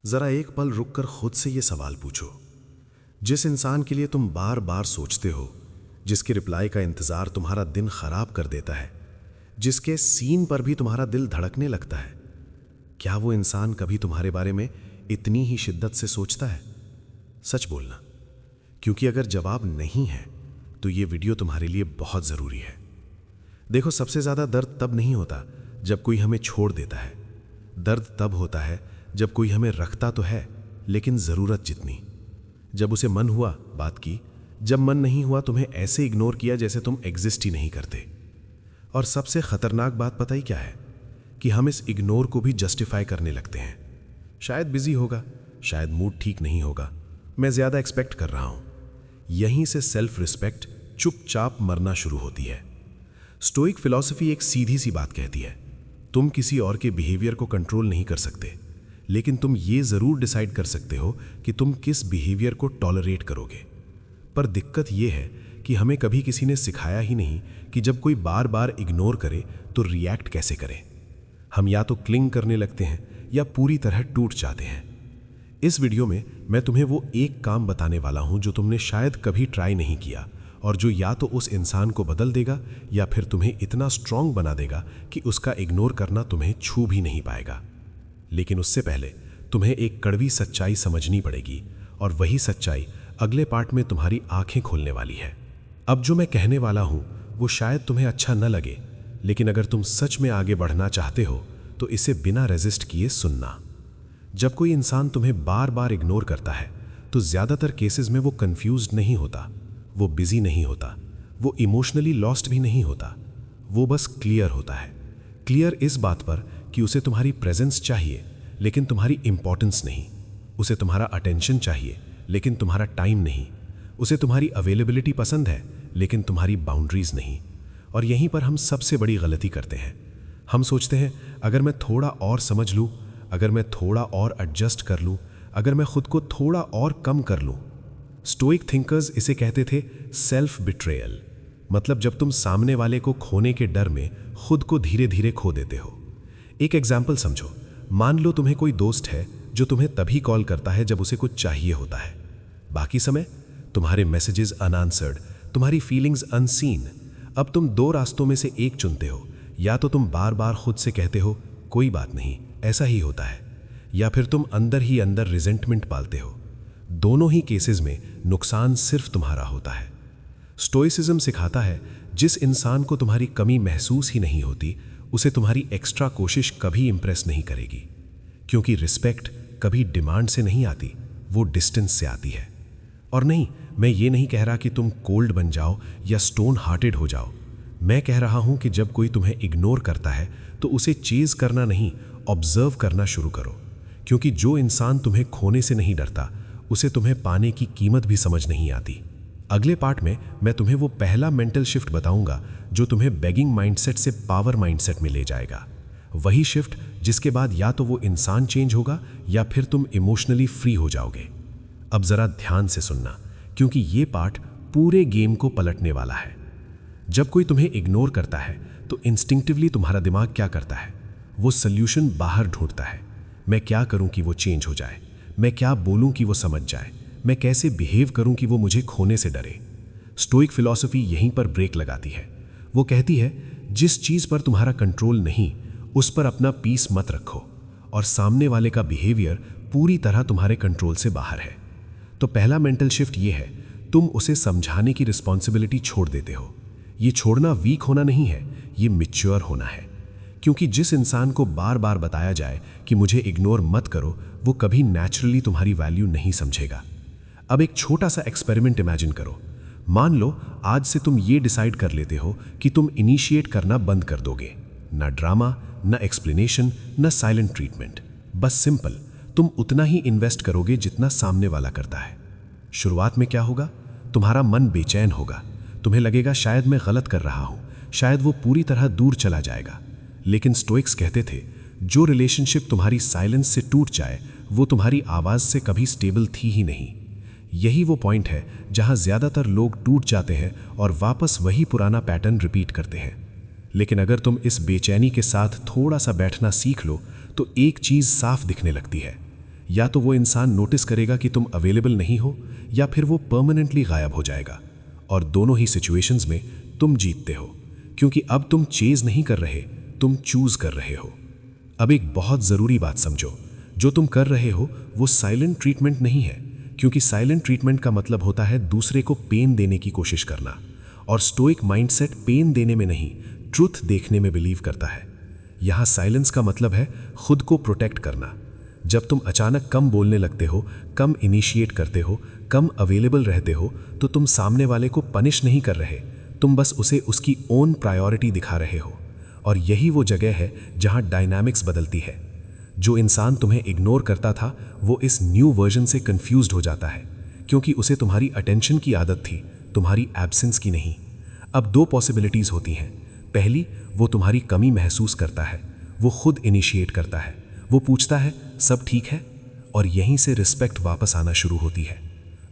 जरा एक पल रुककर खुद से ये सवाल पूछो, जिस इंसान के लिए तुम बार बार सोचते हो, जिसके रिप्लाई का इंतजार तुम्हारा दिन खराब कर देता है, जिसके सीन पर भी तुम्हारा दिल धड़कने लगता है, क्या वो इंसान कभी तुम्हारे बारे में इतनी ही शिद्दत से सोचता है? सच बोलना, क्योंकि अगर जवाब नहीं है तो ये वीडियो तुम्हारे लिए बहुत ज़रूरी है। देखो, सबसे ज़्यादा दर्द तब नहीं होता जब कोई हमें छोड़ देता है। दर्द तब होता है जब कोई हमें रखता तो है लेकिन ज़रूरत जितनी। जब उसे मन हुआ बात की, जब मन नहीं हुआ तुम्हें ऐसे इग्नोर किया जैसे तुम एग्जिस्ट ही नहीं करते। और सबसे ख़तरनाक बात पता ही क्या है कि हम इस इग्नोर को भी जस्टिफाई करने लगते हैं। शायद बिजी होगा, शायद मूड ठीक नहीं होगा, मैं ज़्यादा एक्सपेक्ट कर रहा हूँ। यहीं से सेल्फ रिस्पेक्ट चुपचाप मरना शुरू होती है। स्टोइक फिलॉसफी एक सीधी सी बात कहती है, तुम किसी और के बिहेवियर को कंट्रोल नहीं कर सकते, लेकिन तुम ये ज़रूर डिसाइड कर सकते हो कि तुम किस बिहेवियर को टॉलरेट करोगे। पर दिक्कत यह है कि हमें कभी किसी ने सिखाया ही नहीं कि जब कोई बार बार इग्नोर करे तो रिएक्ट कैसे करें। हम या तो क्लिंग करने लगते हैं या पूरी तरह टूट जाते हैं। इस वीडियो में मैं तुम्हें वो एक काम बताने वाला हूं जो तुमने शायद कभी ट्राई नहीं किया और जो या तो उस इंसान को बदल देगा या फिर तुम्हें इतना स्ट्रांग बना देगा कि उसका इग्नोर करना तुम्हें छू भी नहीं पाएगा। लेकिन उससे पहले तुम्हें एक कड़वी सच्चाई समझनी पड़ेगी, और वही सच्चाई अगले पार्ट में तुम्हारी आंखें खोलने वाली है। अब जो मैं कहने वाला हूं वो शायद तुम्हें अच्छा न लगे, लेकिन अगर तुम सच में आगे बढ़ना चाहते हो तो इसे बिना रेजिस्ट किए सुनना। जब कोई इंसान तुम्हें बार बार इग्नोर करता है तो ज़्यादातर केसेस में वो कंफ्यूज्ड नहीं होता, वो बिजी नहीं होता, वो इमोशनली लॉस्ट भी नहीं होता, वो बस क्लियर होता है। क्लियर इस बात पर कि उसे तुम्हारी प्रेजेंस चाहिए लेकिन तुम्हारी इंपॉर्टेंस नहीं, उसे तुम्हारा अटेंशन चाहिए लेकिन तुम्हारा टाइम नहीं, उसे तुम्हारी अवेलेबिलिटी पसंद है लेकिन तुम्हारी बाउंड्रीज नहीं। और यहीं पर हम सबसे बड़ी गलती करते हैं। हम सोचते हैं अगर मैं थोड़ा और समझ लूँ, अगर मैं थोड़ा और एडजस्ट कर लूँ, अगर मैं खुद को थोड़ा और कम कर लूँ। स्टोइक थिंकर्स इसे कहते थे सेल्फ बिट्रेयल, मतलब जब तुम सामने वाले को खोने के डर में खुद को धीरे धीरे खो देते हो। एक एग्जाम्पल समझो, मान लो तुम्हें कोई दोस्त है जो तुम्हें तभी कॉल करता है जब उसे कुछ चाहिए होता है। बाकी समय तुम्हारे मैसेजेस अनआंसर्ड, तुम्हारी फीलिंग्स अनसीन। अब तुम दो रास्तों में से एक चुनते हो, या तो तुम बार बार खुद से कहते हो कोई बात नहीं, ऐसा ही होता है, या फिर तुम अंदर ही अंदर रिजेंटमेंट पालते हो। दोनों ही केसेस में नुकसान सिर्फ तुम्हारा होता है। स्टोइसिज्म सिखाता है जिस इंसान को तुम्हारी कमी महसूस ही नहीं होती उसे तुम्हारी एक्स्ट्रा कोशिश कभी इंप्रेस नहीं करेगी, क्योंकि रिस्पेक्ट कभी डिमांड से नहीं आती, वो डिस्टेंस से आती है। और नहीं, मैं ये नहीं कह रहा कि तुम कोल्ड बन जाओ या स्टोन हार्टेड हो जाओ। मैं कह रहा हूं कि जब कोई तुम्हें इग्नोर करता है तो उसे चेज करना नहीं, ऑब्जर्व करना शुरू करो, क्योंकि जो इंसान तुम्हें खोने से नहीं डरता उसे तुम्हें पाने की कीमत भी समझ नहीं आती। अगले पार्ट में मैं तुम्हें वो पहला मेंटल शिफ्ट बताऊंगा जो तुम्हें बेगिंग माइंडसेट से पावर माइंडसेट में ले जाएगा। वही शिफ्ट जिसके बाद या तो वो इंसान चेंज होगा या फिर तुम इमोशनली फ्री हो जाओगे। अब जरा ध्यान से सुनना, क्योंकि ये पार्ट पूरे गेम को पलटने वाला है। जब कोई तुम्हें इग्नोर करता है तो इंस्टिंक्टिवली तुम्हारा दिमाग क्या करता है? वो सल्यूशन बाहर ढूंढता है। मैं क्या करूं कि वो चेंज हो जाए, मैं क्या बोलूं कि वो समझ जाए, मैं कैसे बिहेव करूं कि वो मुझे खोने से डरे। स्टोइक फिलॉसफी यहीं पर ब्रेक लगाती है। वो कहती है जिस चीज़ पर तुम्हारा कंट्रोल नहीं उस पर अपना पीस मत रखो, और सामने वाले का बिहेवियर पूरी तरह तुम्हारे कंट्रोल से बाहर है। तो पहला मेंटल शिफ्ट ये है, तुम उसे समझाने की रिस्पॉन्सिबिलिटी छोड़ देते हो। ये छोड़ना वीक होना नहीं है, ये मैच्योर होना है। क्योंकि जिस इंसान को बार बार बताया जाए कि मुझे इग्नोर मत करो, वो कभी नेचुरली तुम्हारी वैल्यू नहीं समझेगा। अब एक छोटा सा एक्सपेरिमेंट इमेजिन करो। मान लो आज से तुम ये डिसाइड कर लेते हो कि तुम इनिशिएट करना बंद कर दोगे। ना ड्रामा, ना एक्सप्लेनेशन, ना साइलेंट ट्रीटमेंट, बस सिंपल तुम उतना ही इन्वेस्ट करोगे जितना सामने वाला करता है। शुरुआत में क्या होगा? तुम्हारा मन बेचैन होगा, तुम्हें लगेगा शायद मैं गलत कर रहा हूं, शायद वो पूरी तरह दूर चला जाएगा। लेकिन स्टोइक्स कहते थे जो रिलेशनशिप तुम्हारी साइलेंस से टूट जाए वो तुम्हारी आवाज़ से कभी स्टेबल थी ही नहीं। यही वो पॉइंट है जहां ज़्यादातर लोग टूट जाते हैं और वापस वही पुराना पैटर्न रिपीट करते हैं। लेकिन अगर तुम इस बेचैनी के साथ थोड़ा सा बैठना सीख लो तो एक चीज़ साफ दिखने लगती है। या तो वो इंसान नोटिस करेगा कि तुम अवेलेबल नहीं हो, या फिर वो परमानेंटली गायब हो जाएगा। और दोनों ही सिचुएशंस में तुम जीतते हो, क्योंकि अब तुम चेज नहीं कर रहे, तुम चूज कर रहे हो। अब एक बहुत ज़रूरी बात समझो, जो तुम कर रहे हो वो साइलेंट ट्रीटमेंट नहीं है, क्योंकि साइलेंट ट्रीटमेंट का मतलब होता है दूसरे को पेन देने की कोशिश करना, और स्टोइक माइंडसेट पेन देने में नहीं, ट्रुथ देखने में बिलीव करता है। यहाँ साइलेंस का मतलब है खुद को प्रोटेक्ट करना। जब तुम अचानक कम बोलने लगते हो, कम इनिशिएट करते हो, कम अवेलेबल रहते हो, तो तुम सामने वाले को पनिश नहीं कर रहे, तुम बस उसे उसकी ओन प्रायोरिटी दिखा रहे हो। और यही वो जगह है जहाँ डायनामिक्स बदलती है। जो इंसान तुम्हें इग्नोर करता था वो इस न्यू वर्जन से कंफ्यूज्ड हो जाता है, क्योंकि उसे तुम्हारी अटेंशन की आदत थी, तुम्हारी एब्सेंस की नहीं। अब दो पॉसिबिलिटीज़ होती हैं। पहली, वो तुम्हारी कमी महसूस करता है, वो खुद इनिशिएट करता है, वो पूछता है सब ठीक है, और यहीं से रिस्पेक्ट वापस आना शुरू होती है।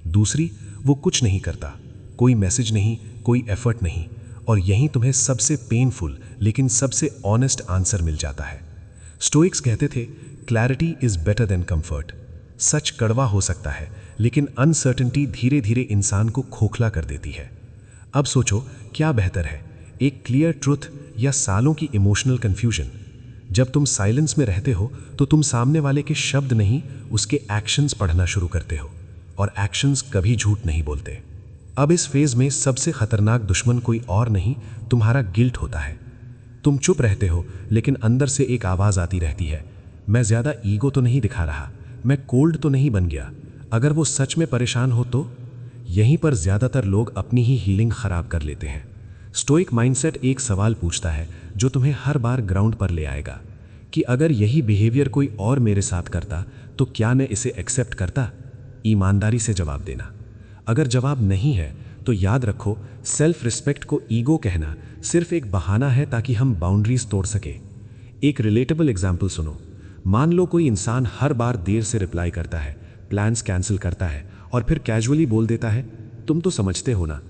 दूसरी, वो कुछ नहीं करता, कोई मैसेज नहीं, कोई एफर्ट नहीं, और यहीं तुम्हें सबसे पेनफुल लेकिन सबसे ऑनेस्ट आंसर मिल जाता है। स्टोइक्स कहते थे clarity is better than comfort. सच कड़वा हो सकता है, लेकिन अनसर्टेनिटी धीरे धीरे इंसान को खोखला कर देती है। अब सोचो क्या बेहतर है, एक क्लियर ट्रुथ या सालों की इमोशनल कंफ्यूजन। जब तुम साइलेंस में रहते हो तो तुम सामने वाले के शब्द नहीं, उसके एक्शंस पढ़ना शुरू करते हो, और एक्शंस कभी झूठ नहीं बोलते। अब इस फेज में सबसे खतरनाक दुश्मन कोई और नहीं, तुम्हारा गिल्ट होता है। तुम चुप रहते हो, लेकिन अंदर से एक आवाज़ आती रहती है, मैं ज़्यादा ईगो तो नहीं दिखा रहा, मैं कोल्ड तो नहीं बन गया। अगर वो सच में परेशान हो तो? यहीं पर ज़्यादातर लोग अपनी ही हीलिंग ख़राब कर लेते हैं। स्टोइक माइंडसेट एक सवाल पूछता है जो तुम्हें हर बार ग्राउंड पर ले आएगा, कि अगर यही बिहेवियर कोई और मेरे साथ करता तो क्या मैं इसे एक्सेप्ट करता? ईमानदारी से जवाब देना। अगर जवाब नहीं है तो याद रखो, सेल्फ रिस्पेक्ट को ईगो कहना सिर्फ एक बहाना है ताकि हम बाउंड्रीज तोड़ सके। एक रिलेटेबल एग्जाम्पल सुनो। मान लो कोई इंसान हर बार देर से रिप्लाई करता है, प्लान्स कैंसिल करता है, और फिर कैजुअली बोल देता है तुम तो समझते हो ना।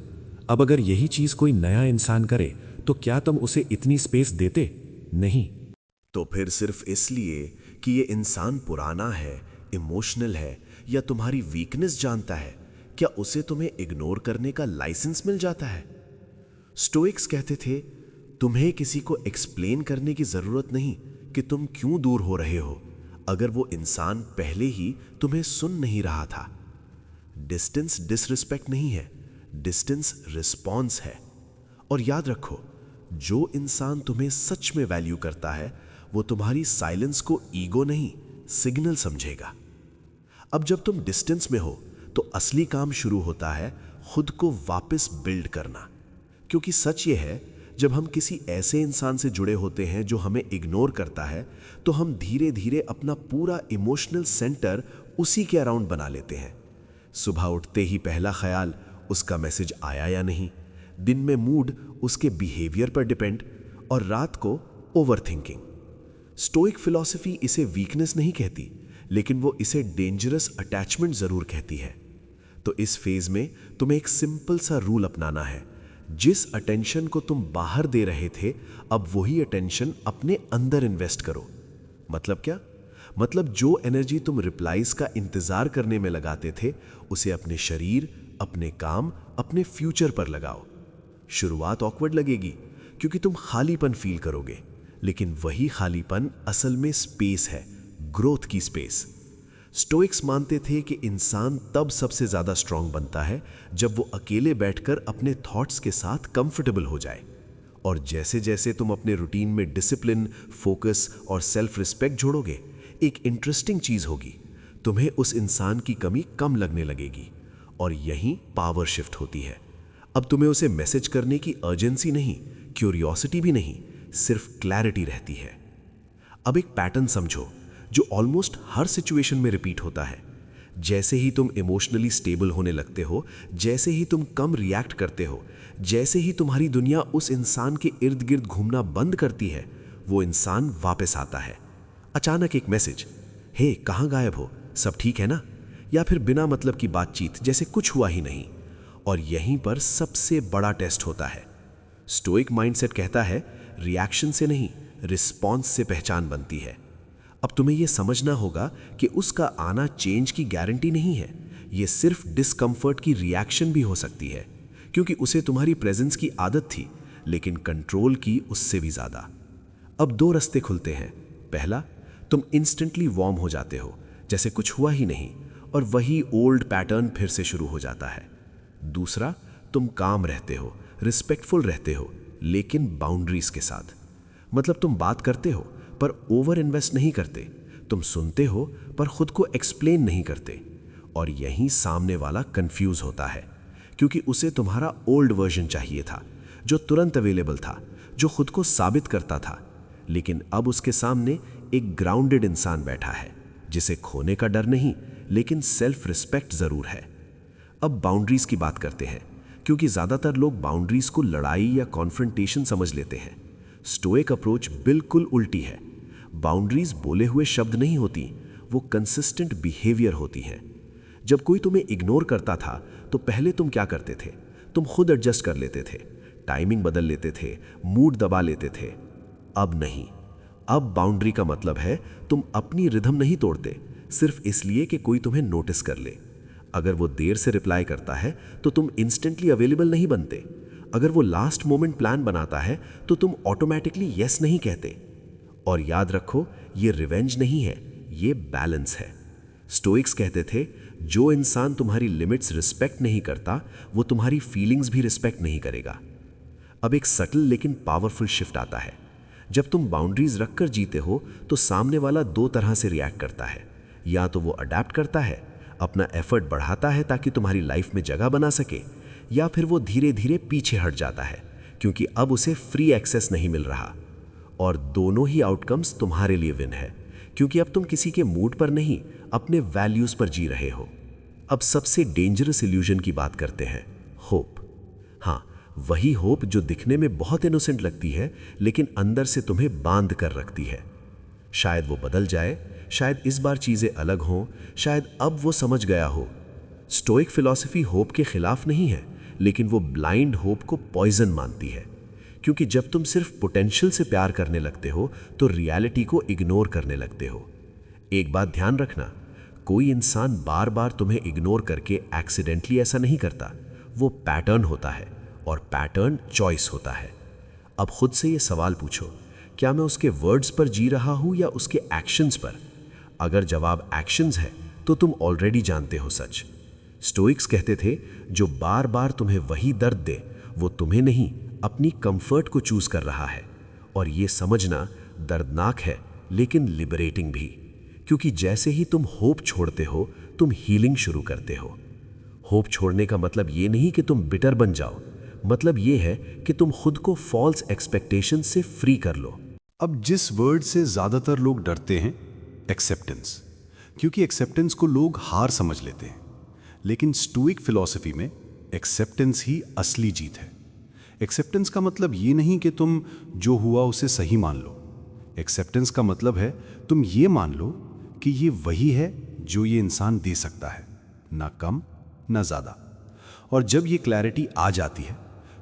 अब अगर यही चीज़ कोई नया इंसान करे तो क्या तुम उसे इतनी स्पेस देते? नहीं। तो फिर सिर्फ इसलिए कि ये इंसान पुराना है, इमोशनल है, या तुम्हारी वीकनेस जानता है, क्या उसे तुम्हें इग्नोर करने का लाइसेंस मिल जाता है? स्टोइक्स कहते थे तुम्हें किसी को एक्सप्लेन करने की जरूरत नहीं कि तुम क्यों दूर हो रहे हो, अगर वो इंसान पहले ही तुम्हें सुन नहीं रहा था। डिस्टेंस डिसरिस्पेक्ट नहीं है, डिस्टेंस रिस्पॉन्स है। और याद रखो, जो इंसान तुम्हें सच में वैल्यू करता है वो तुम्हारी साइलेंस को ईगो नहीं, सिग्नल समझेगा। अब जब तुम डिस्टेंस में हो तो असली काम शुरू होता है खुद को वापस बिल्ड करना। क्योंकि सच ये है, जब हम किसी ऐसे इंसान से जुड़े होते हैं जो हमें इग्नोर करता है, तो हम धीरे धीरे अपना पूरा इमोशनल सेंटर उसी के अराउंड बना लेते हैं। सुबह उठते ही पहला ख्याल उसका मैसेज आया या नहीं, दिन में मूड उसके बिहेवियर पर डिपेंड, और रात को ओवरथिंकिंग। स्टोइक फिलॉसफी इसे वीकनेस नहीं कहती, लेकिन वो इसे डेंजरस अटैचमेंट जरूर कहती है। तो इस फेज में तुम्हें एक सिंपल सा रूल अपनाना है, जिस अटेंशन को तुम बाहर दे रहे थे, अब वही अटेंशन अपने अंदर इन्वेस्ट करो। मतलब क्या? मतलब जो एनर्जी तुम रिप्लाईज का इंतजार करने में लगाते थे, उसे अपने शरीर, अपने काम, अपने फ्यूचर पर लगाओ। शुरुआत ऑकवर्ड लगेगी क्योंकि तुम खालीपन फील करोगे, लेकिन वही खालीपन असल में स्पेस है, ग्रोथ की स्पेस। स्टोइक्स मानते थे कि इंसान तब सबसे ज्यादा स्ट्रांग बनता है जब वो अकेले बैठकर अपने थॉट्स के साथ कंफर्टेबल हो जाए। और जैसे जैसे तुम अपने रूटीन में डिसिप्लिन, फोकस और सेल्फ रिस्पेक्ट जोड़ोगे, एक इंटरेस्टिंग चीज होगी, तुम्हें उस इंसान की कमी कम लगने लगेगी, और यहीं पावर शिफ्ट होती है। अब तुम्हें उसे मैसेज करने की अर्जेंसी नहीं, क्यूरियोसिटी भी नहीं, सिर्फ क्लैरिटी रहती है। अब एक पैटर्न समझो जो ऑलमोस्ट हर सिचुएशन में रिपीट होता है। जैसे ही तुम इमोशनली स्टेबल होने लगते हो, जैसे ही तुम कम रिएक्ट करते हो, जैसे ही तुम्हारी दुनिया उस इंसान के इर्द गिर्द घूमना बंद करती है, वो इंसान वापस आता है। अचानक एक मैसेज, हे कहाँ गायब हो, सब ठीक है ना? या फिर बिना मतलब की बातचीत जैसे कुछ हुआ ही नहीं। और यहीं पर सबसे बड़ा टेस्ट होता है। स्टोइक माइंडसेट कहता है रिएक्शन से नहीं, रिस्पॉन्स से पहचान बनती है। अब तुम्हें यह समझना होगा कि उसका आना चेंज की गारंटी नहीं है, यह सिर्फ डिस्कंफर्ट की रिएक्शन भी हो सकती है, क्योंकि उसे तुम्हारी प्रेजेंस की आदत थी, लेकिन कंट्रोल की उससे भी ज्यादा। अब दो रास्ते खुलते हैं। पहला, तुम इंस्टेंटली वार्म हो जाते हो, जैसे कुछ हुआ ही नहीं, और वही ओल्ड पैटर्न फिर से शुरू हो जाता है। दूसरा, तुम काम रहते हो, रिस्पेक्टफुल रहते हो, लेकिन बाउंड्रीज के साथ। मतलब तुम बात करते हो पर ओवर इन्वेस्ट नहीं करते, तुम सुनते हो पर खुद को एक्सप्लेन नहीं करते, और यहीं सामने वाला कंफ्यूज होता है, क्योंकि उसे तुम्हारा ओल्ड वर्जन चाहिए था, जो तुरंत अवेलेबल था, जो खुद को साबित करता था। लेकिन अब उसके सामने एक ग्राउंडेड इंसान बैठा है, जिसे खोने का डर नहीं, लेकिन सेल्फ रिस्पेक्ट जरूर है। अब बाउंड्रीज की बात करते हैं, क्योंकि ज्यादातर लोग बाउंड्रीज को लड़ाई या कॉन्फ्रंटेशन समझ लेते हैं। स्टोइक अप्रोच बिल्कुल उल्टी है। बाउंड्रीज बोले हुए शब्द नहीं होती, वो कंसिस्टेंट बिहेवियर होती हैं। जब कोई तुम्हें इग्नोर करता था तो पहले तुम क्या करते थे? तुम खुद एडजस्ट कर लेते थे, टाइमिंग बदल लेते थे, मूड दबा लेते थे। अब नहीं। अब बाउंड्री का मतलब है तुम अपनी रिदम नहीं तोड़ते सिर्फ इसलिए कि कोई तुम्हें नोटिस कर ले। अगर वो देर से रिप्लाई करता है तो तुम इंस्टेंटली अवेलेबल नहीं बनते। अगर वो लास्ट मोमेंट प्लान बनाता है तो तुम ऑटोमेटिकली यस नहीं कहते। और याद रखो, ये रिवेंज नहीं है, ये बैलेंस है। स्टोइक्स कहते थे, जो इंसान तुम्हारी लिमिट्स रिस्पेक्ट नहीं करता, वो तुम्हारी फीलिंग्स भी रिस्पेक्ट नहीं करेगा। अब एक सटल लेकिन पावरफुल शिफ्ट आता है। जब तुम बाउंड्रीज रखकर जीते हो तो सामने वाला दो तरह से रिएक्ट करता है। या तो वो अडेप्ट करता है, अपना एफर्ट बढ़ाता है ताकि तुम्हारी लाइफ में जगह बना सके, या फिर वो धीरे धीरे पीछे हट जाता है, क्योंकि अब उसे फ्री एक्सेस नहीं मिल रहा। और दोनों ही आउटकम्स तुम्हारे लिए विन है, क्योंकि अब तुम किसी के मूड पर नहीं, अपने वैल्यूज पर जी रहे हो। अब सबसे डेंजरस इल्यूजन की बात करते हैं, होप। हाँ, वही होप जो दिखने में बहुत इनोसेंट लगती है, लेकिन अंदर से तुम्हें बांध कर रखती है। शायद वो बदल जाए, शायद इस बार चीजें अलग हों, शायद अब वो समझ गया हो। स्टोइक फिलॉसफी होप के खिलाफ नहीं है, लेकिन वो ब्लाइंड होप को पॉइजन मानती है, क्योंकि जब तुम सिर्फ पोटेंशियल से प्यार करने लगते हो तो रियलिटी को इग्नोर करने लगते हो। एक बात ध्यान रखना, कोई इंसान बार बार तुम्हें इग्नोर करके एक्सीडेंटली ऐसा नहीं करता। वो पैटर्न होता है, और पैटर्न चॉइस होता है। अब खुद से ये सवाल पूछो, क्या मैं उसके वर्ड्स पर जी रहा हूं या उसके एक्शंस पर? अगर जवाब एक्शंस है तो तुम ऑलरेडी जानते हो सच। स्टोइक्स कहते थे, जो बार बार तुम्हें वही दर्द दे, वो तुम्हें नहीं, अपनी कंफर्ट को चूज कर रहा है। और ये समझना दर्दनाक है, लेकिन लिबरेटिंग भी, क्योंकि जैसे ही तुम होप छोड़ते हो, तुम हीलिंग शुरू करते हो। होप छोड़ने का मतलब ये नहीं कि तुम बिटर बन जाओ, मतलब ये है कि तुम खुद को फॉल्स एक्सपेक्टेशन से फ्री कर लो। अब जिस वर्ड से ज्यादातर लोग डरते हैं, एक्सेप्टेंस, क्योंकि एक्सेप्टेंस को लोग हार समझ लेते हैं। लेकिन स्टोइक फिलॉसफी में एक्सेप्टेंस ही असली जीत है। एक्सेप्टेंस का मतलब ये नहीं कि तुम जो हुआ उसे सही मान लो। एक्सेप्टेंस का मतलब है तुम ये मान लो कि ये वही है जो ये इंसान दे सकता है, ना कम ना ज्यादा। और जब ये क्लैरिटी आ जाती है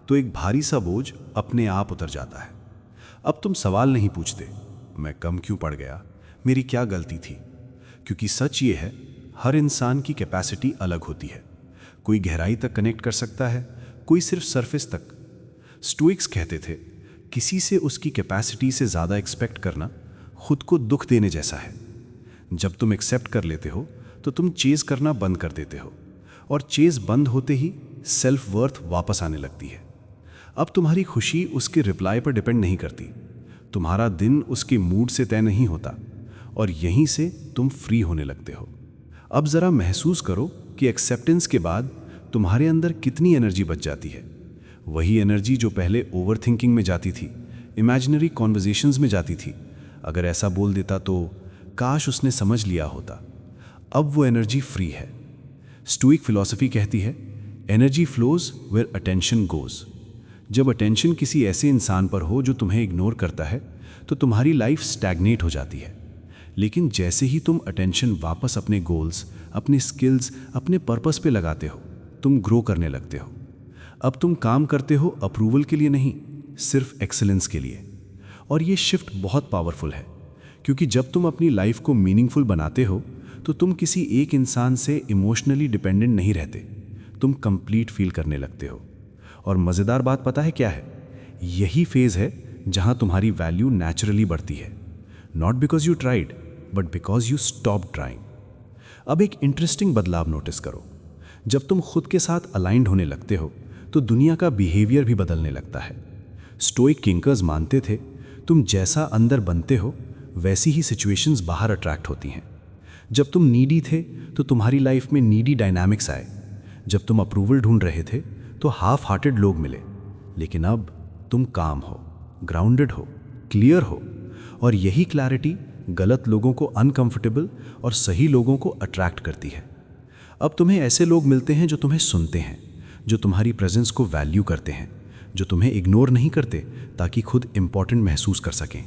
तो एक भारी सा बोझ अपने आप उतर जाता है। अब तुम सवाल नहीं पूछते, मैं कम क्यों पड़ गया, मेरी क्या गलती थी? क्योंकि सच ये है, हर इंसान की कैपेसिटी अलग होती है। कोई गहराई तक कनेक्ट कर सकता है, कोई सिर्फ सरफेस तक। स्टोइक्स कहते थे, किसी से उसकी कैपेसिटी से ज़्यादा एक्सपेक्ट करना खुद को दुख देने जैसा है। जब तुम एक्सेप्ट कर लेते हो तो तुम चेज करना बंद कर देते हो, और चेज बंद होते ही सेल्फ वर्थ वापस आने लगती है। अब तुम्हारी खुशी उसके रिप्लाई पर डिपेंड नहीं करती, तुम्हारा दिन उसके मूड से तय नहीं होता, और यहीं से तुम फ्री होने लगते हो। अब ज़रा महसूस करो कि एक्सेप्टेंस के बाद तुम्हारे अंदर कितनी एनर्जी बच जाती है। वही एनर्जी जो पहले ओवर थिंकिंग में जाती थी, इमेजिनरी कॉन्वर्जेशंस में जाती थी। अगर ऐसा बोल देता तो काश उसने समझ लिया होता। अब वो एनर्जी फ्री है। स्टोइक फिलॉसफी कहती है, energy flows where attention goes. जब अटेंशन किसी ऐसे इंसान पर हो जो तुम्हें इग्नोर करता है, तो तुम्हारी लाइफ स्टैग्नेट हो जाती है। लेकिन जैसे ही तुम अटेंशन वापस अपने गोल्स, अपने स्किल्स, अपने पर्पस पे लगाते हो, तुम ग्रो करने लगते हो। अब तुम काम करते हो अप्रूवल के लिए नहीं, सिर्फ एक्सीलेंस के लिए। और ये शिफ्ट बहुत पावरफुल है, क्योंकि जब तुम अपनी लाइफ को मीनिंगफुल बनाते हो तो तुम किसी एक इंसान से इमोशनली डिपेंडेंट नहीं रहते, तुम कंप्लीट फील करने लगते हो। और मज़ेदार बात पता है क्या है? यही फेज़ है जहां तुम्हारी वैल्यू नेचुरली बढ़ती है, not because you tried but because you stop trying. अब एक इंटरेस्टिंग बदलाव नोटिस करो। जब तुम खुद के साथ अलाइंड होने लगते हो तो दुनिया का बिहेवियर भी बदलने लगता है। स्टोइक थिंकर्स मानते थे तुम जैसा अंदर बनते हो वैसी ही सिचुएशंस बाहर अट्रैक्ट होती हैं। जब तुम नीडी थे तो तुम्हारी लाइफ में नीडी डायनामिक्स आए। जब तुम अप्रूवल ढूंढ रहे थे तो हाफ हार्टेड लोग मिले। लेकिन अब तुम काम हो, ग्राउंडेड हो, क्लियर हो, और यही क्लैरिटी गलत लोगों को अनकंफर्टेबल और सही लोगों को अट्रैक्ट करती है। अब तुम्हें ऐसे लोग मिलते हैं जो तुम्हें सुनते हैं, जो तुम्हारी प्रेजेंस को वैल्यू करते हैं, जो तुम्हें इग्नोर नहीं करते ताकि खुद इंपॉर्टेंट महसूस कर सकें।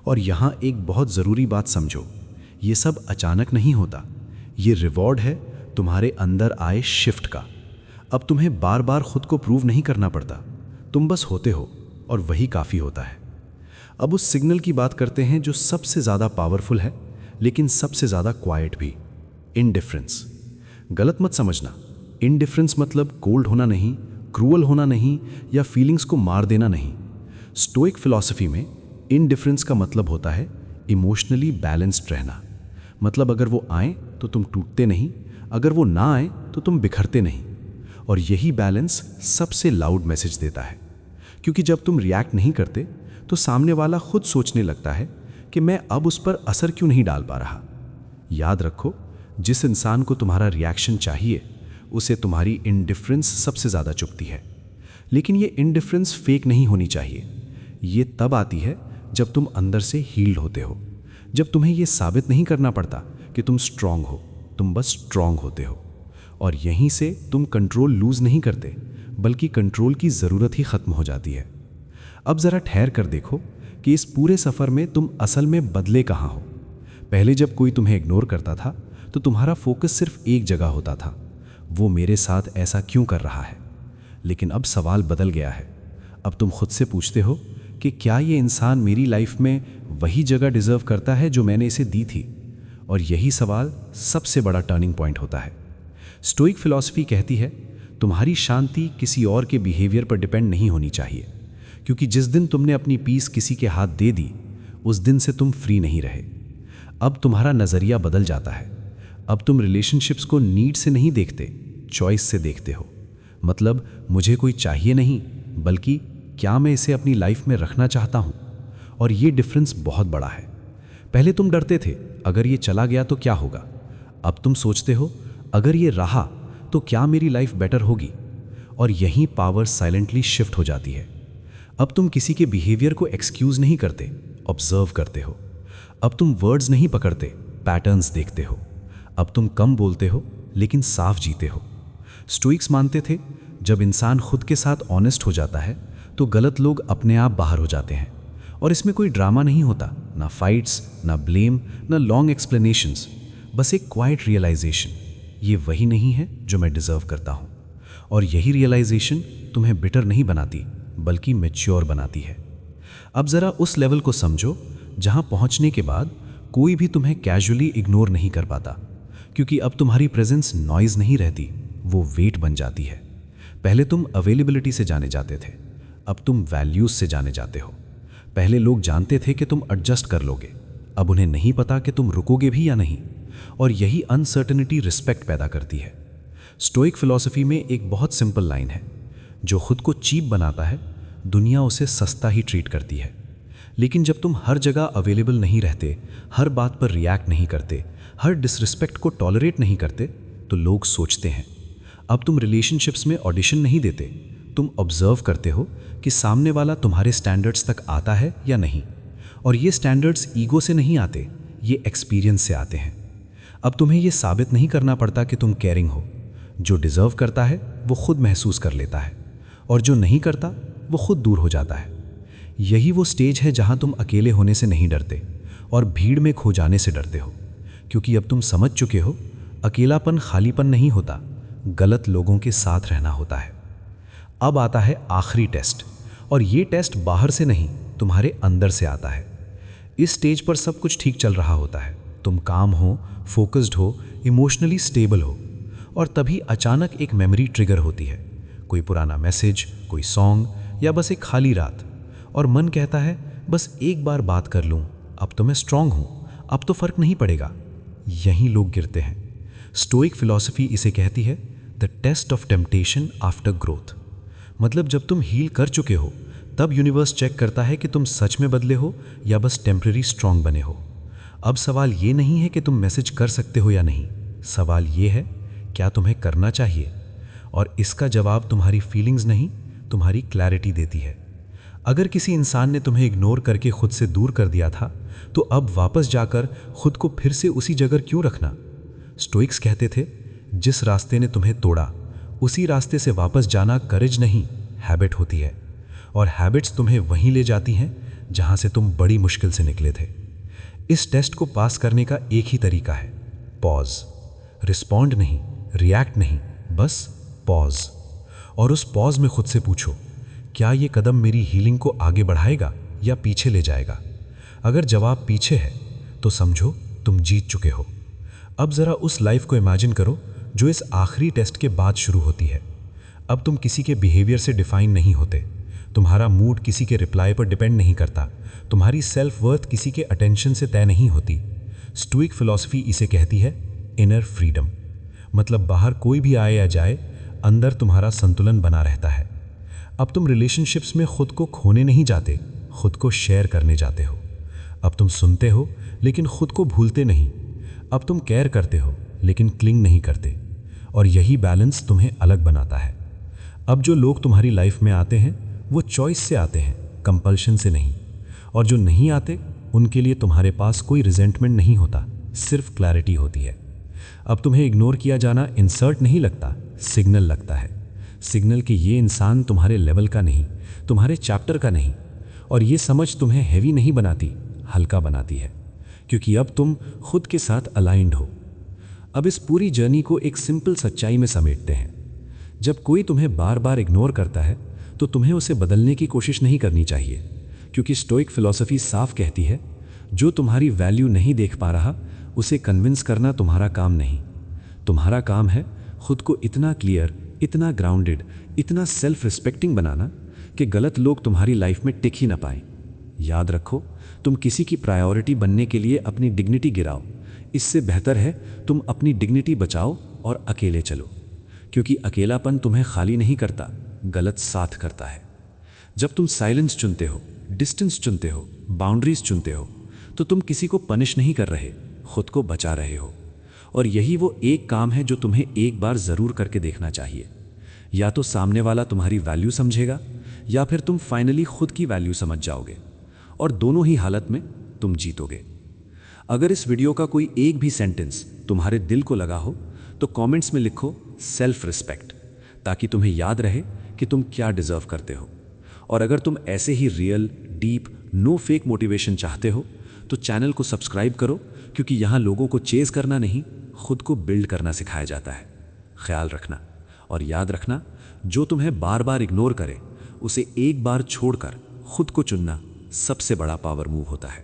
और यहाँ एक बहुत ज़रूरी बात समझो, ये सब अचानक नहीं होता। ये रिवॉर्ड है तुम्हारे अंदर आए शिफ्ट का। अब तुम्हें बार बार खुद को प्रूव नहीं करना पड़ता, तुम बस होते हो और वही काफ़ी होता है। अब उस सिग्नल की बात करते हैं जो सबसे ज़्यादा पावरफुल है लेकिन सबसे ज़्यादा क्वाइट भी, इनडिफरेंस। गलत मत समझना, इनडिफरेंस मतलब कोल्ड होना नहीं, क्रूअल होना नहीं, या फीलिंग्स को मार देना नहीं। स्टोइक फिलॉसफी में इनडिफरेंस का मतलब होता है इमोशनली बैलेंस्ड रहना। मतलब अगर वो आए तो तुम टूटते नहीं, अगर वो ना आए तो तुम बिखरते नहीं। और यही बैलेंस सबसे लाउड मैसेज देता है, क्योंकि जब तुम रिएक्ट नहीं करते तो सामने वाला खुद सोचने लगता है कि मैं अब उस पर असर क्यों नहीं डाल पा रहा। याद रखो, जिस इंसान को तुम्हारा रिएक्शन चाहिए उसे तुम्हारी इनडिफरेंस सबसे ज़्यादा चुभती है। लेकिन ये इनडिफरेंस फेक नहीं होनी चाहिए। ये तब आती है जब तुम अंदर से हील्ड होते हो, जब तुम्हें ये साबित नहीं करना पड़ता कि तुम स्ट्रांग हो, तुम बस स्ट्रांग होते हो। और यहीं से तुम कंट्रोल लूज़ नहीं करते, बल्कि कंट्रोल की ज़रूरत ही ख़त्म हो जाती है। अब ज़रा ठहर कर देखो कि इस पूरे सफ़र में तुम असल में बदले कहाँ हो। पहले जब कोई तुम्हें इग्नोर करता था तो तुम्हारा फोकस सिर्फ एक जगह होता था, वो मेरे साथ ऐसा क्यों कर रहा है। लेकिन अब सवाल बदल गया है। अब तुम खुद से पूछते हो कि क्या ये इंसान मेरी लाइफ में वही जगह डिज़र्व करता है जो मैंने इसे दी थी। और यही सवाल सबसे बड़ा टर्निंग पॉइंट होता है। स्टोइक फिलॉसफी कहती है तुम्हारी शांति किसी और के बिहेवियर पर डिपेंड नहीं होनी चाहिए, क्योंकि जिस दिन तुमने अपनी पीस किसी के हाथ दे दी उस दिन से तुम फ्री नहीं रहे। अब तुम्हारा नज़रिया बदल जाता है। अब तुम रिलेशनशिप्स को नीड से नहीं देखते, चॉइस से देखते हो। मतलब मुझे कोई चाहिए नहीं, बल्कि क्या मैं इसे अपनी लाइफ में रखना चाहता हूँ। और ये डिफरेंस बहुत बड़ा है। पहले तुम डरते थे अगर ये चला गया तो क्या होगा। अब तुम सोचते हो अगर ये रहा तो क्या मेरी लाइफ बेटर होगी। और यहीं पावर साइलेंटली शिफ्ट हो जाती है। अब तुम किसी के बिहेवियर को एक्सक्यूज नहीं करते, ऑब्जर्व करते हो। अब तुम वर्ड्स नहीं पकड़ते, पैटर्न्स देखते हो। अब तुम कम बोलते हो लेकिन साफ जीते हो। स्टोइक्स मानते थे जब इंसान खुद के साथ ऑनेस्ट हो जाता है तो गलत लोग अपने आप बाहर हो जाते हैं। और इसमें कोई ड्रामा नहीं होता, ना फाइट्स, ना ब्लेम, ना लॉन्ग एक्सप्लेनेशंस, बस एक क्वाइट रियलाइजेशन, ये वही नहीं है जो मैं डिज़र्व करता हूँ। और यही रियलाइजेशन तुम्हें बिटर नहीं बनाती बल्कि मैच्योर बनाती है। अब ज़रा उस लेवल को समझो जहाँ पहुँचने के बाद कोई भी तुम्हें कैजुअली इग्नोर नहीं कर पाता, क्योंकि अब तुम्हारी प्रेजेंस नॉइज़ नहीं रहती, वो वेट बन जाती है। पहले तुम अवेलेबिलिटी से जाने जाते थे, अब तुम वैल्यूज़ से जाने जाते हो। पहले लोग जानते थे कि तुम एडजस्ट कर लोगे, अब उन्हें नहीं पता कि तुम रुकोगे भी या नहीं। और यही अनसर्टेनिटी रिस्पेक्ट पैदा करती है। स्टोइक फिलॉसफी में एक बहुत सिंपल लाइन है, जो खुद को चीप बनाता है दुनिया उसे सस्ता ही ट्रीट करती है। लेकिन जब तुम हर जगह अवेलेबल नहीं रहते, हर बात पर रिएक्ट नहीं करते, हर डिसरिस्पेक्ट को टॉलरेट नहीं करते, तो लोग सोचते हैं। अब तुम रिलेशनशिप्स में ऑडिशन नहीं देते, तुम ऑब्जर्व करते हो कि सामने वाला तुम्हारे स्टैंडर्ड्स तक आता है या नहीं। और ये स्टैंडर्ड्स ईगो से नहीं आते, ये एक्सपीरियंस से आते हैं। अब तुम्हें ये साबित नहीं करना पड़ता कि तुम केयरिंग हो। जो डिज़र्व करता है वो खुद महसूस कर लेता है, और जो नहीं करता वो खुद दूर हो जाता है। यही वो स्टेज है जहाँ तुम अकेले होने से नहीं डरते और भीड़ में खो जाने से डरते हो, क्योंकि अब तुम समझ चुके हो अकेलापन खालीपन नहीं होता, गलत लोगों के साथ रहना होता है। अब आता है आखिरी टेस्ट, और ये टेस्ट बाहर से नहीं तुम्हारे अंदर से आता है। इस स्टेज पर सब कुछ ठीक चल रहा होता है, तुम काम हो, फोकस्ड हो, इमोशनली स्टेबल हो, और तभी अचानक एक मेमोरी ट्रिगर होती है। कोई पुराना मैसेज, कोई सॉन्ग या बस एक खाली रात, और मन कहता है बस एक बार बात कर लूँ, अब तो मैं स्ट्रांग हूँ, अब तो फर्क नहीं पड़ेगा। यहीं लोग गिरते हैं। स्टोइक फिलॉसफी इसे कहती है the test of temptation after growth. मतलब जब तुम हील कर चुके हो तब यूनिवर्स चेक करता है कि तुम सच में बदले हो या बस टेम्पररी स्ट्रांग बने हो। अब सवाल ये नहीं है कि तुम मैसेज कर सकते हो या नहीं, सवाल ये है क्या तुम्हें करना चाहिए। और इसका जवाब तुम्हारी फीलिंग्स नहीं, तुम्हारी क्लैरिटी देती है। अगर किसी इंसान ने तुम्हें इग्नोर करके खुद से दूर कर दिया था, तो अब वापस जाकर खुद को फिर से उसी जगह क्यों रखना। स्टोइक्स कहते थे जिस रास्ते ने तुम्हें तोड़ा उसी रास्ते से वापस जाना करेज नहीं, हैबिट होती है। और हैबिट्स तुम्हें वहीं ले जाती हैं जहां से तुम बड़ी मुश्किल से निकले थे। इस टेस्ट को पास करने का एक ही तरीका है, पॉज। रिस्पॉन्ड नहीं, रिएक्ट नहीं, बस पॉज। और उस पॉज में खुद से पूछो, क्या ये कदम मेरी हीलिंग को आगे बढ़ाएगा या पीछे ले जाएगा। अगर जवाब पीछे है तो समझो तुम जीत चुके हो। अब ज़रा उस लाइफ को इमेजिन करो जो इस आखिरी टेस्ट के बाद शुरू होती है। अब तुम किसी के बिहेवियर से डिफाइन नहीं होते, तुम्हारा मूड किसी के रिप्लाई पर डिपेंड नहीं करता, तुम्हारी सेल्फ वर्थ किसी के अटेंशन से तय नहीं होती। स्टोइक फिलॉसफी इसे कहती है इनर फ्रीडम। मतलब बाहर कोई भी आए या जाए, अंदर तुम्हारा संतुलन बना रहता है। अब तुम रिलेशनशिप्स में खुद को खोने नहीं जाते, खुद को शेयर करने जाते हो। अब तुम सुनते हो लेकिन खुद को भूलते नहीं। अब तुम केयर करते हो लेकिन क्लिंग नहीं करते। और यही बैलेंस तुम्हें अलग बनाता है। अब जो लोग तुम्हारी लाइफ में आते हैं वो चॉइस से आते हैं, कंपल्शन से नहीं। और जो नहीं आते उनके लिए तुम्हारे पास कोई रिजेंटमेंट नहीं होता, सिर्फ क्लैरिटी होती है। अब तुम्हें इग्नोर किया जाना इंसर्ट नहीं लगता, सिग्नल लगता है। सिग्नल कि ये इंसान तुम्हारे लेवल का नहीं, तुम्हारे चैप्टर का नहीं। और ये समझ तुम्हें हैवी नहीं बनाती, हल्का बनाती है, क्योंकि अब तुम खुद के साथ अलाइंड हो। अब इस पूरी जर्नी को एक सिंपल सच्चाई में समेटते हैं। जब कोई तुम्हें बार बार इग्नोर करता है तो तुम्हें उसे बदलने की कोशिश नहीं करनी चाहिए, क्योंकि स्टोइक फिलॉसफी साफ कहती है जो तुम्हारी वैल्यू नहीं देख पा रहा उसे कन्विंस करना तुम्हारा काम नहीं। तुम्हारा काम है खुद को इतना क्लियर, इतना ग्राउंडेड, इतना सेल्फ रिस्पेक्टिंग बनाना कि गलत लोग तुम्हारी लाइफ में टिक ही ना पाए। याद रखो, तुम किसी की प्रायोरिटी बनने के लिए अपनी डिग्निटी गिराओ, इससे बेहतर है तुम अपनी डिग्निटी बचाओ और अकेले चलो, क्योंकि अकेलापन तुम्हें खाली नहीं करता, गलत साथ करता है। जब तुम साइलेंस चुनते हो, डिस्टेंस चुनते हो, बाउंड्रीज चुनते हो, तो तुम किसी को पनिश नहीं कर रहे, खुद को बचा रहे हो। और यही वो एक काम है जो तुम्हें एक बार ज़रूर करके देखना चाहिए। या तो सामने वाला तुम्हारी वैल्यू समझेगा या फिर तुम फाइनली खुद की वैल्यू समझ जाओगे, और दोनों ही हालत में तुम जीतोगे। अगर इस वीडियो का कोई एक भी सेंटेंस तुम्हारे दिल को लगा हो तो कमेंट्स में लिखो सेल्फ रिस्पेक्ट, ताकि तुम्हें याद रहे कि तुम क्या डिजर्व करते हो। और अगर तुम ऐसे ही real, deep, no fake motivation चाहते हो तो चैनल को सब्सक्राइब करो, क्योंकि यहाँ लोगों को चेज करना नहीं, खुद को बिल्ड करना सिखाया जाता है। ख्याल रखना और याद रखना, जो तुम्हें बार बार इग्नोर करे उसे एक बार छोड़कर खुद को चुनना सबसे बड़ा पावर मूव होता है।